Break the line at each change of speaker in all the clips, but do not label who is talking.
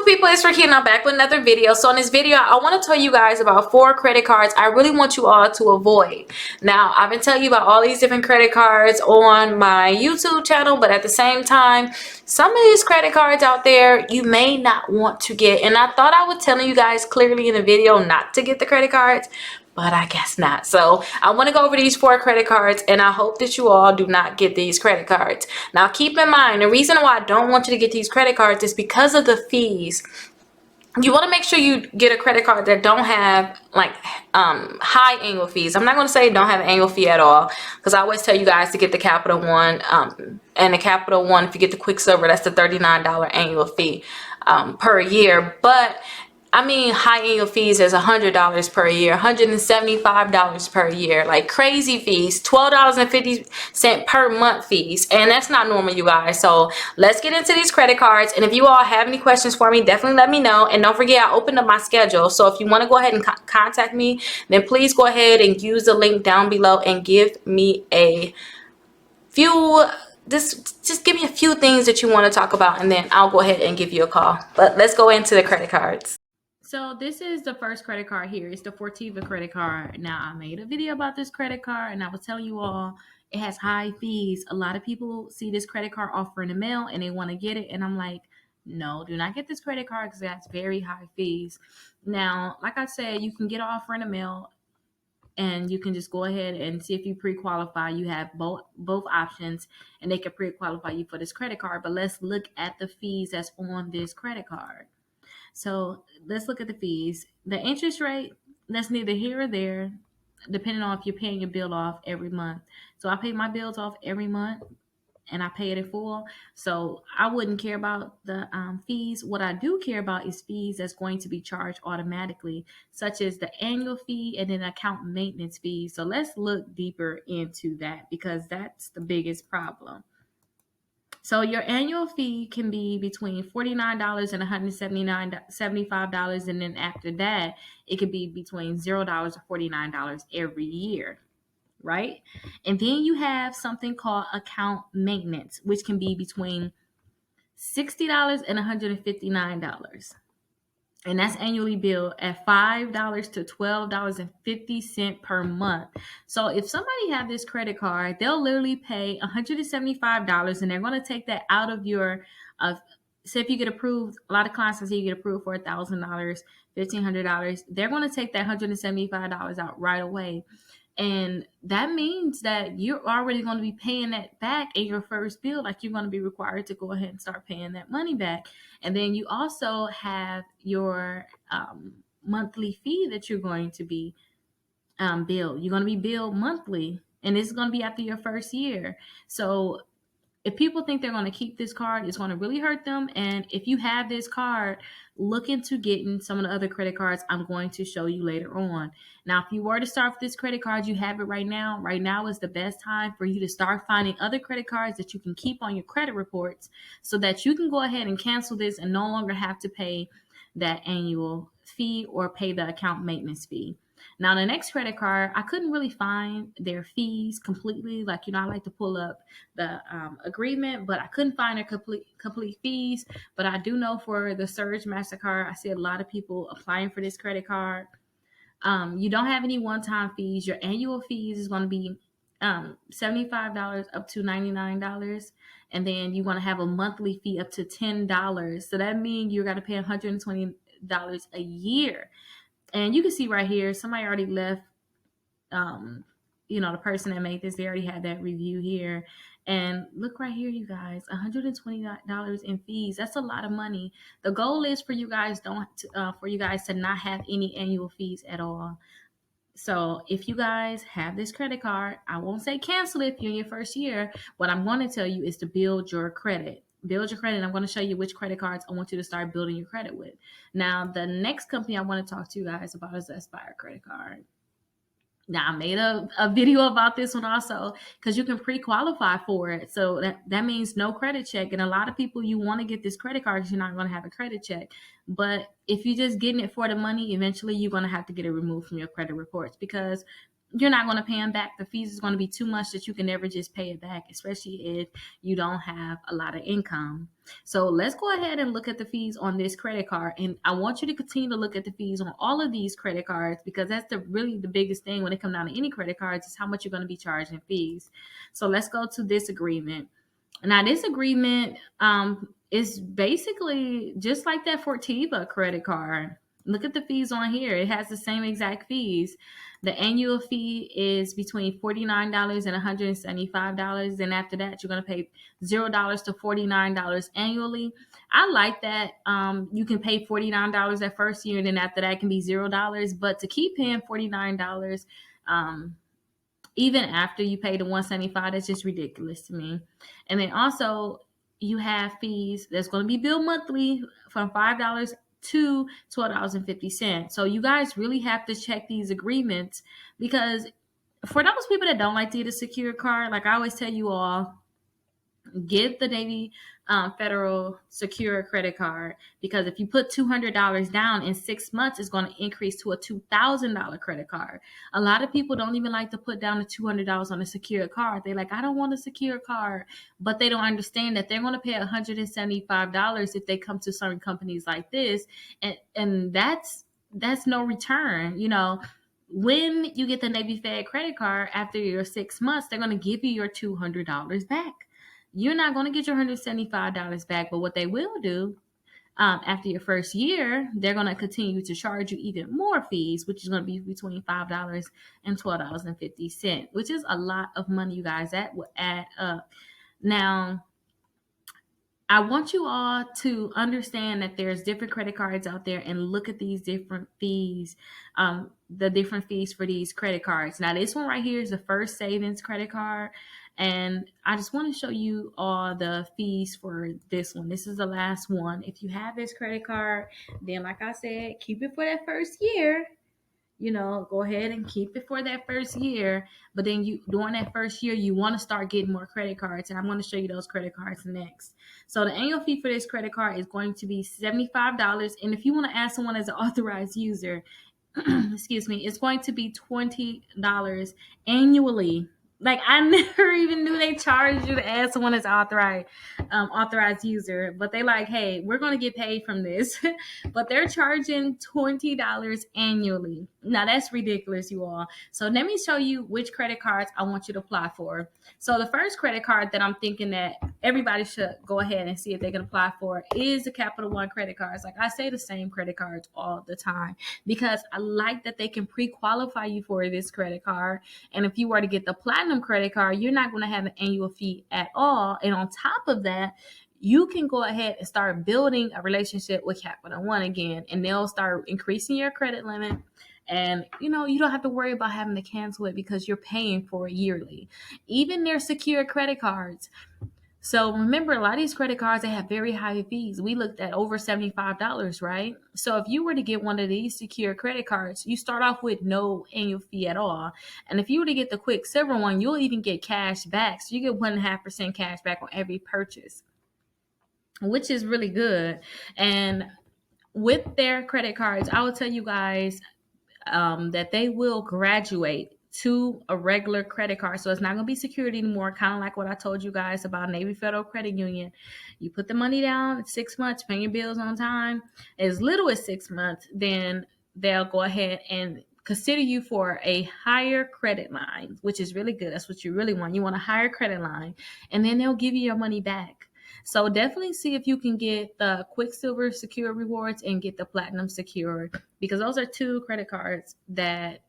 people, it's Rickita and I'm back with another video. So in this video, I want to tell you guys about 4 credit cards I really want you all to avoid. Now, I've been telling you about all these different credit cards on my YouTube channel, but at the same time, some of these credit cards out there you may not want to get. And I thought I was telling you guys clearly in the video not to get the credit cards, but I guess not. So I want to go over these 4 credit cards, and I hope that you all do not get these credit cards. Now, keep in mind, the reason why I don't want you to get these credit cards is because of the fees. You want to make sure you get a credit card that don't have like high annual fees. I'm not going to say don't have an annual fee at all, because I always tell you guys to get the Capital One, and the Capital One, if you get the Quick Silver, that's the $39 annual fee per year. But I mean, high annual fees is $100 per year, $175 per year, like crazy fees, $12.50 per month fees. And that's not normal, you guys. So let's get into these credit cards. And if you all have any questions for me, definitely let me know. And don't forget, I opened up my schedule. So if you want to go ahead and contact me, then please go ahead and use the link down below and give me a few just give me a few things that you want to talk about, and then I'll go ahead and give you a call. But let's go into the credit cards. So this is the first credit card here. It's the Fortiva credit card. Now, I made a video about this credit card, and I was telling you all it has high fees. A lot of people see this credit card offer in the mail and they want to get it. And I'm like, no, do not get this credit card because it has very high fees. Now, like I said, you can get an offer in the mail and you can just go ahead and see if you pre-qualify. You have both options, and they can pre-qualify you for this credit card. But let's look at the fees that's on this credit card. So let's look at the fees. The interest rate, that's neither here or there, depending on if you're paying your bill off every month. So I pay my bills off every month, and I pay it in full. So I wouldn't care about the fees. What I do care about is fees that's going to be charged automatically, such as the annual fee and then account maintenance fees. So let's look deeper into that, because that's the biggest problem. So your annual fee can be between $49 and $175, and then after that, it could be between $0 or $49 every year, right? And then you have something called account maintenance, which can be between $60 and $159. And that's annually billed at $5 to $12.50 per month. So if somebody have this credit card, they'll literally pay $175, and they're going to take that out of your, say if you get approved, a lot of clients say you get approved for $1,000, $1,500, they're going to take that $175 out right away. And that means that you're already going to be paying that back in your first bill. Like, you're going to be required to go ahead and start paying that money back. And then you also have your monthly fee that you're going to be billed. You're going to be billed monthly, and this is going to be after your first year. So if people think they're going to keep this card, it's going to really hurt them. And if you have this card, look into getting some of the other credit cards I'm going to show you later on. Now, if you were to start with this credit card, you have it right now. Right now is the best time for you to start finding other credit cards that you can keep on your credit reports, so that you can go ahead and cancel this and no longer have to pay that annual fee or pay the account maintenance fee. Now, the next credit card, I couldn't really find their fees completely. Like, I like to pull up the agreement, but I couldn't find their complete fees. But I do know for the Surge Mastercard, I see a lot of people applying for this credit card. You don't have any one-time fees. Your annual fees is going to be $75 up to $99. And then you want to have a monthly fee up to $10. So that means you're going to pay $120 a year. And you can see right here, somebody already left, the person that made this, they already had that review here. And look right here, you guys, $120 in fees. That's a lot of money. The goal is for you guys to not have any annual fees at all. So if you guys have this credit card, I won't say cancel it if you're in your first year. What I'm going to tell you is to build your credit. Build your credit. I'm going to show you which credit cards I want you to start building your credit with. Now, the next company I want to talk to you guys about is the Aspire credit card. Now, I made a video about this one also, because you can pre-qualify for it. So that means no credit check. And a lot of people, you want to get this credit card because you're not going to have a credit check. But if you're just getting it for the money, eventually you're going to have to get it removed from your credit reports, because you're not going to pay them back. The fees is going to be too much that you can never just pay it back, especially if you don't have a lot of income. So let's go ahead and look at the fees on this credit card. And I want you to continue to look at the fees on all of these credit cards, because that's really the biggest thing when it comes down to any credit cards is how much you're going to be charging fees. So let's go to this agreement. Now, this agreement is basically just like that Fortiva credit card. Look at the fees on here. It has the same exact fees. The annual fee is between $49 and $175. And after that, you're going to pay $0 to $49 annually. I like that. You can pay $49 that first year, and then after that, it can be $0. But to keep paying $49, even after you pay the $175, that's just ridiculous to me. And then also, you have fees that's going to be billed monthly from $5 to $12.50. So you guys really have to check these agreements, because for those people that don't like to get a secure card, like I always tell you all, get the Navy Federal Secure credit card, because if you put $200 down in 6 months, it's going to increase to a $2,000 credit card. A lot of people don't even like to put down the $200 on a secure card. They're like, I don't want a secure card, but they don't understand that they're going to pay $175 if they come to certain companies like this, and that's no return. When you get the Navy Fed credit card after your 6 months, they're going to give you your $200 back. You're not going to get your $175 back, but what they will do after your first year, they're going to continue to charge you even more fees, which is going to be between $5 and $12.50, which is a lot of money, you guys. That will add up. Now, I want you all to understand that there's different credit cards out there, and look at these different fees, the different fees for these credit cards. Now, this one right here is the First Savings credit card, and I just want to show you all the fees for this one. This is the last one. If you have this credit card, then like I said, keep it for that first year. Go ahead and keep it for that first year. But then during that first year, you want to start getting more credit cards. And I'm going to show you those credit cards next. So the annual fee for this credit card is going to be $75. And if you want to add someone as an authorized user, excuse me, it's going to be $20 annually. Like, I never even knew they charged you to add someone as authorized user, but they like, hey, we're going to get paid from this, but they're charging $20 annually. Now that's ridiculous, you all. So let me show you which credit cards I want you to apply for. So the first credit card that I'm thinking that everybody should go ahead and see if they can apply for is the Capital One credit cards. Like I say, the same credit cards all the time, because I like that they can pre-qualify you for this credit card. And if you were to get the Platinum credit card, you're not going to have an annual fee at all. And on top of that, you can go ahead and start building a relationship with Capital One again, and they'll start increasing your credit limit. And you don't have to worry about having to cancel it, because you're paying for it yearly. Even their secure credit cards. So remember, a lot of these credit cards, they have very high fees. We looked at over $75, right? So if you were to get one of these secure credit cards, you start off with no annual fee at all. And if you were to get the Quicksilver one, you'll even get cash back. So you get 1.5% cash back on every purchase, which is really good. And with their credit cards, I will tell you guys that they will graduate to a regular credit card. So it's not going to be secured anymore, kind of like what I told you guys about Navy Federal Credit Union. You put the money down 6 months, paying your bills on time, as little as 6 months, then they'll go ahead and consider you for a higher credit line, which is really good. That's what you really want. You want a higher credit line, and then they'll give you your money back. So definitely see if you can get the Quicksilver Secure Rewards and get the Platinum Secure, because those are two credit cards that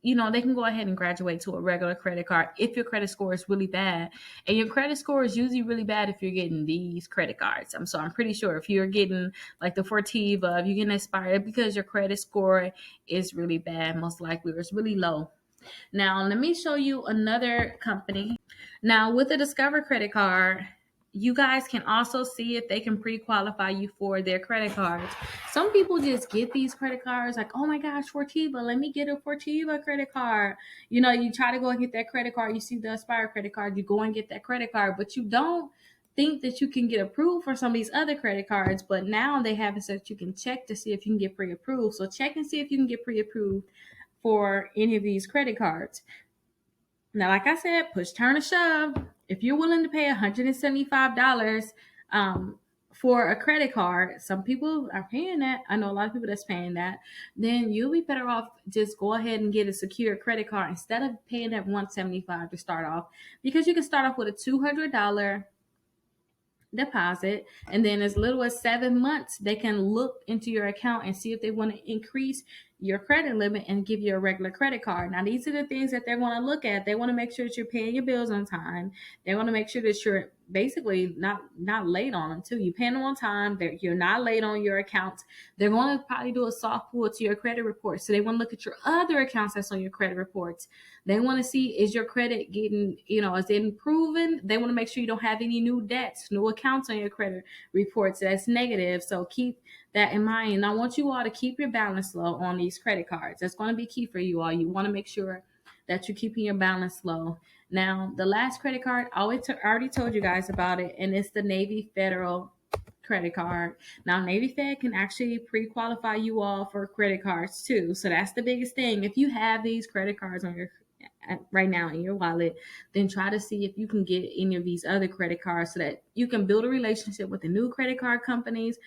they can go ahead and graduate to a regular credit card if your credit score is really bad. And your credit score is usually really bad if you're getting these credit cards. I'm pretty sure if you're getting like the Fortiva, if you're getting expired, because your credit score is really bad, most likely, or it's really low. Now, let me show you another company. Now, with the Discover credit card, you guys can also see if they can pre-qualify you for their credit cards. Some people just get these credit cards like, oh my gosh, Fortiva, let me get a Fortiva credit card. You try to go and get that credit card. You see the Aspire credit card, you go and get that credit card, but you don't think that you can get approved for some of these other credit cards. But now they have it so that you can check to see if you can get pre-approved. So check and see if you can get pre-approved for any of these credit cards. Now, like I said, push, turn, or shove. If you're willing to pay $175 for a credit card, some people are paying that. I know a lot of people that's paying that. Then you'll be better off just go ahead and get a secure credit card instead of paying that $175 to start off, because you can start off with a $200 deposit, and then as little as 7 months they can look into your account and see if they want to increase your credit limit and give you a regular credit card. Now these are the things that they want to look at. They want to make sure that you're paying your bills on time. They want to make sure that you're basically not late on them too. You're paying them on time, that you're not late on your accounts. They're going to probably do a soft pull to your credit report, so they want to look at your other accounts that's on your credit reports. They want to see, is your credit getting, is it improving? They want to make sure you don't have any new debts, new accounts on your credit reports that's negative. So keep that in mind. And I want you all to keep your balance low on these credit cards. That's going to be key for you all. You want to make sure that you're keeping your balance low. Now, the last credit card, I already told you guys about it, and it's the Navy Federal credit card. Now, Navy Fed can actually pre-qualify you all for credit cards too. So that's the biggest thing. If you have these credit cards on your right now in your wallet, then try to see if you can get any of these other credit cards so that you can build a relationship with the new credit card companies,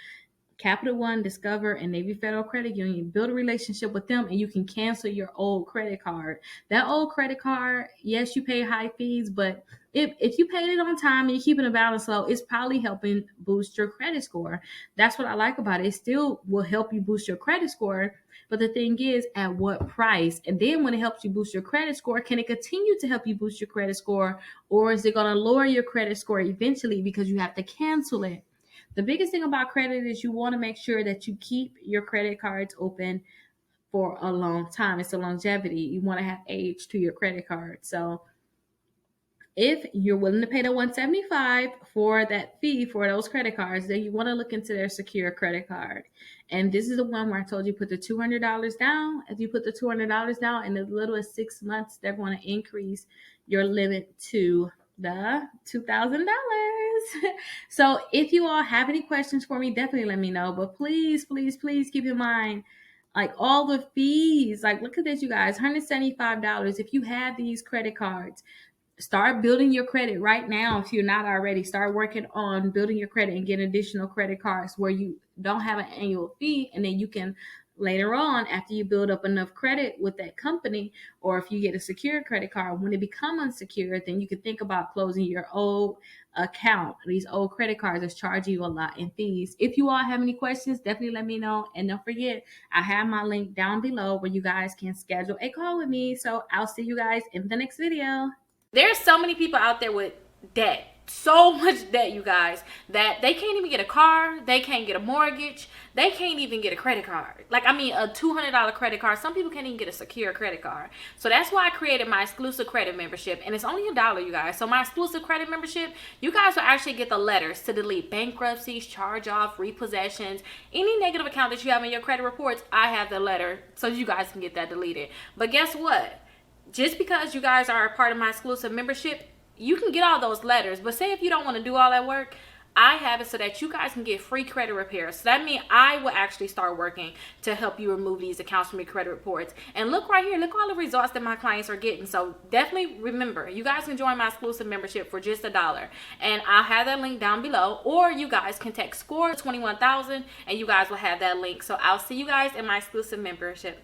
Capital One, Discover, and Navy Federal Credit Union. Build a relationship with them and you can cancel your old credit card. That old credit card, yes, you pay high fees, but if you paid it on time and you're keeping a balance low, it's probably helping boost your credit score. That's what I like about it. It still will help you boost your credit score. But the thing is, at what price? And then when it helps you boost your credit score, can it continue to help you boost your credit score? Or is it going to lower your credit score eventually because you have to cancel it? The biggest thing about credit is you want to make sure that you keep your credit cards open for a long time. It's a longevity. You want to have age to your credit card. So if you're willing to pay the $175 for that fee for those credit cards, then you want to look into their secure credit card. And this is the one where I told you put the $200 down. If you put the $200 down in as little as 6 months, they're going to increase your limit to the $2,000. So if you all have any questions for me, definitely let me know. But please, please, please keep in mind, like, all the fees. Like, look at this, you guys, $175. If you have these credit cards, start building your credit right now. If you're not already, start working on building your credit and get additional credit cards where you don't have an annual fee, and then you can later on, after you build up enough credit with that company, or if you get a secure credit card, when it become unsecured, then you can think about closing your old account. These old credit cards is charging you a lot in fees. If you all have any questions, definitely let me know. And don't forget, I have my link down below where you guys can schedule a call with me. So I'll see you guys in the next video. There's so many people out there with debt, so much debt, you guys, that they can't even get a car, they can't get a mortgage, they can't even get a credit card. Like, I mean, a $200 credit card. Some people can't even get a secure credit card. So that's why I created my exclusive credit membership, and it's only $1, you guys. So my exclusive credit membership, you guys will actually get the letters to delete bankruptcies, charge-off, repossessions, any negative account that you have in your credit reports. I have the letter so you guys can get that deleted. But guess what? Just because you guys are a part of my exclusive membership, you can get all those letters. But say if you don't want to do all that work, I have it so that you guys can get free credit repairs. So that means I will actually start working to help you remove these accounts from your credit reports. And look right here, look all the results that my clients are getting. So definitely remember, you guys can join my exclusive membership for just $1. And I'll have that link down below. Or you guys can text SCORE 21,000 and you guys will have that link. So I'll see you guys in my exclusive membership.